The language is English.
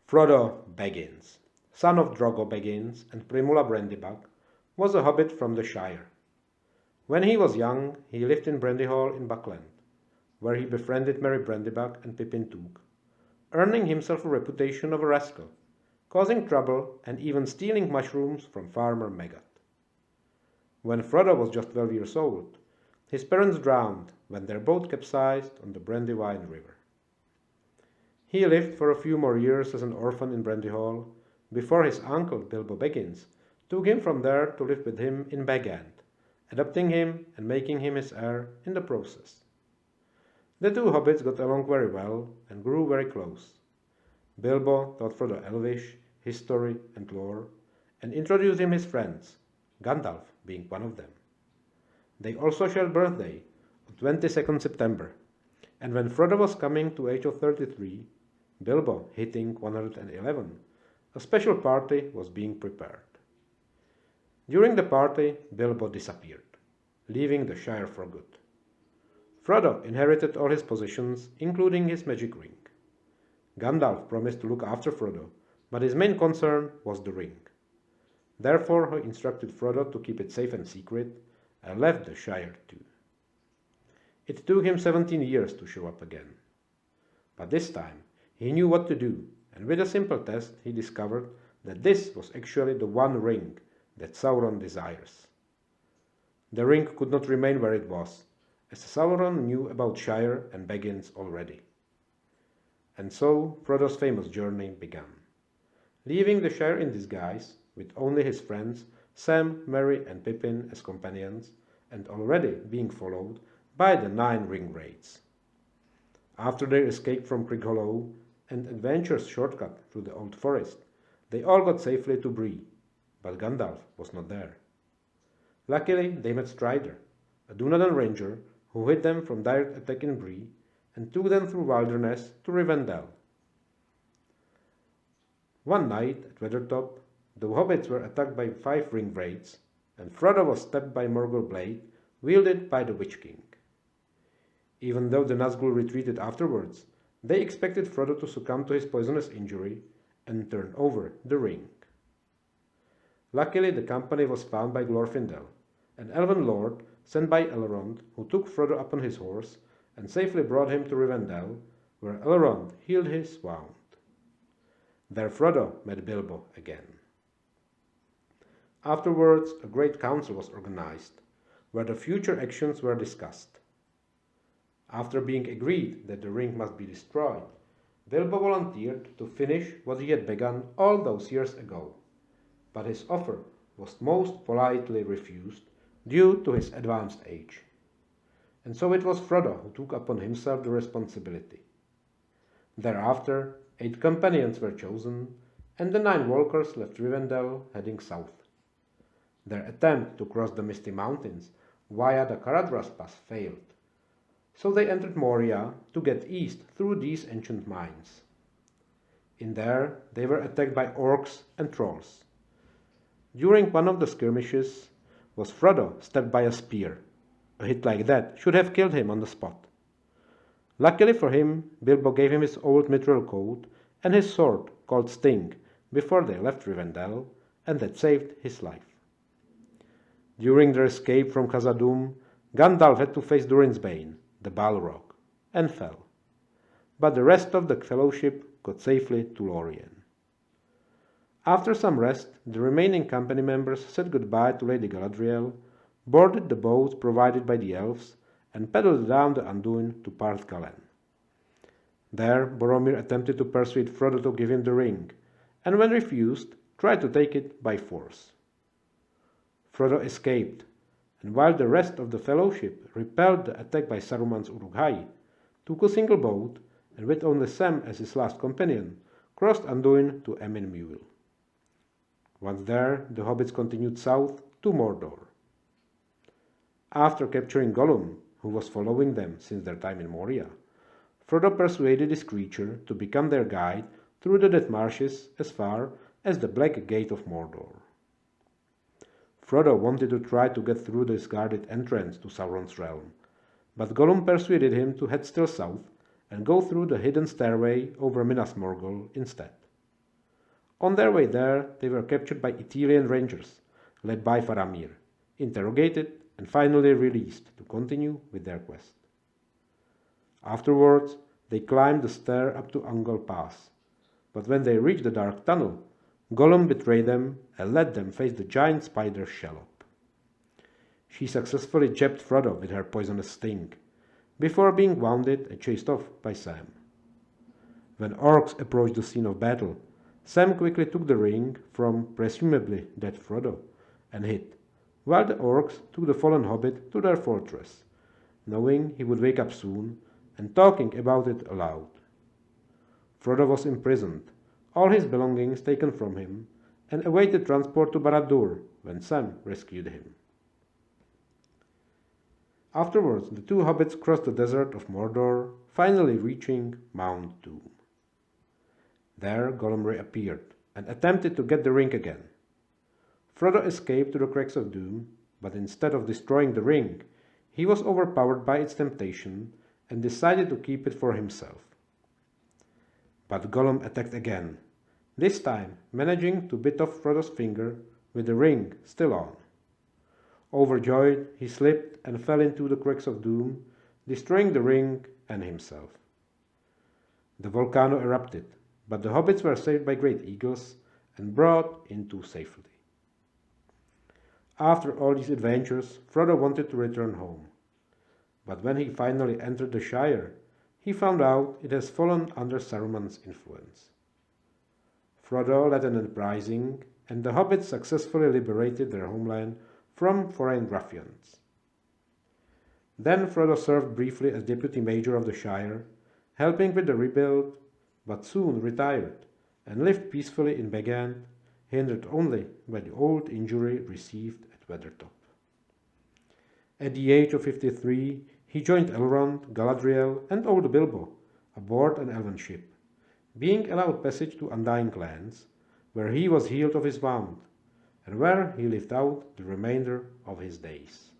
Frodo Baggins, son of Drogo Baggins and Primula Brandybuck, was a hobbit from the Shire. When he was young, he lived in Brandyhall in Buckland, where he befriended Merry Brandybuck and Pippin Took, earning himself a reputation of a rascal, causing trouble and even stealing mushrooms from Farmer Maggot. When Frodo was just 12 years old, his parents drowned when their boat capsized on the Brandywine River. He lived for a few more years as an orphan in Brandyhall before his uncle Bilbo Baggins took him from there to live with him in Bag End, adopting him and making him his heir in the process. The two hobbits got along very well and grew very close. Bilbo taught Frodo Elvish, history and lore, and introduced him his friends, Gandalf being one of them. They also shared birthday on 22nd September, and when Frodo was coming to age of 33, Bilbo hitting 111, a special party was being prepared. During the party, Bilbo disappeared, leaving the Shire for good. Frodo inherited all his possessions, including his magic ring. Gandalf promised to look after Frodo, but his main concern was the ring. Therefore, he instructed Frodo to keep it safe and secret, and left the Shire too. It took him 17 years to show up again. But this time, he knew what to do, and with a simple test, he discovered that this was actually the one ring that Sauron desires. The ring could not remain where it was, as Sauron knew about Shire and Baggins already. And so Frodo's famous journey began. Leaving the Shire in disguise, with only his friends Sam, Merry and Pippin as companions, and already being followed by the 9 ring wraiths. After their escape from Crick Hollow and adventurous shortcut through the Old Forest, they all got safely to Bree, but Gandalf was not there. Luckily, they met Strider, a Dunedain ranger who hid them from direct attack in Bree and took them through wilderness to Rivendell. One night at Weathertop, the hobbits were attacked by 5 ring wraiths, and Frodo was stabbed by Morgul blade wielded by the Witch King. Even though the Nazgul retreated afterwards, they expected Frodo to succumb to his poisonous injury and turn over the ring. Luckily, the company was found by Glorfindel, an elven lord sent by Elrond, who took Frodo upon his horse and safely brought him to Rivendell, where Elrond healed his wound. There Frodo met Bilbo again. Afterwards, a great council was organized, where the future actions were discussed. After being agreed that the ring must be destroyed, Bilbo volunteered to finish what he had begun all those years ago, but his offer was most politely refused due to his advanced age. And so it was Frodo who took upon himself the responsibility. Thereafter, 8 companions were chosen, and the 9 walkers left Rivendell heading south. Their attempt to cross the Misty Mountains via the Caradhras Pass failed, so they entered Moria to get east through these ancient mines. In there, they were attacked by orcs and trolls. During one of the skirmishes, was Frodo stabbed by a spear. A hit like that should have killed him on the spot. Luckily for him, Bilbo gave him his old mithril coat and his sword called Sting before they left Rivendell, and that saved his life. During their escape from Khazad-dûm, Gandalf had to face Durin's Bane, the Balrog, and fell. But the rest of the fellowship got safely to Lorien. After some rest, the remaining company members said goodbye to Lady Galadriel, boarded the boats provided by the elves, and paddled down the Anduin to Parth Galen. There, Boromir attempted to persuade Frodo to give him the ring, and when refused, tried to take it by force. Frodo escaped, and while the rest of the fellowship repelled the attack by Saruman's Uruk-hai, took a single boat, and with only Sam as his last companion, crossed Anduin to Emyn Muil. Once there, the hobbits continued south to Mordor. After capturing Gollum, who was following them since their time in Moria, Frodo persuaded this creature to become their guide through the Death Marshes as far as the Black Gate of Mordor. Frodo wanted to try to get through this guarded entrance to Sauron's realm, but Gollum persuaded him to head still south and go through the hidden stairway over Minas Morgul instead. On their way there, they were captured by Ithilian rangers, led by Faramir, interrogated, and finally released to continue with their quest. Afterwards, they climbed the stair up to Angol Pass, but when they reached the dark tunnel, Gollum betrayed them and let them face the giant spider Shelob. She successfully jabbed Frodo with her poisonous sting, before being wounded and chased off by Sam. When orcs approached the scene of battle, Sam quickly took the ring from presumably dead Frodo and hid, while the orcs took the fallen hobbit to their fortress, knowing he would wake up soon and talking about it aloud. Frodo was imprisoned, all his belongings taken from him, and awaited transport to Barad-dûr when Sam rescued him. Afterwards, the two hobbits crossed the desert of Mordor, finally reaching Mount Doom. There Gollum reappeared and attempted to get the ring again. Frodo escaped to the Cracks of Doom, but instead of destroying the ring, he was overpowered by its temptation and decided to keep it for himself. But Gollum attacked again, this time managing to bit off Frodo's finger with the ring still on. Overjoyed, he slipped and fell into the Cracks of Doom, destroying the ring and himself. The volcano erupted, but the hobbits were saved by great eagles and brought into safety. After all these adventures, Frodo wanted to return home. But when he finally entered the Shire, he found out it has fallen under Saruman's influence. Frodo led an uprising, and the hobbits successfully liberated their homeland from foreign ruffians. Then Frodo served briefly as deputy major of the Shire, helping with the rebuild, but soon retired and lived peacefully in Begant, hindered only by the old injury received at Weathertop. At the age of 53, he joined Elrond, Galadriel, and old Bilbo aboard an elven ship, being allowed passage to Undying Lands, where he was healed of his wound, and where he lived out the remainder of his days.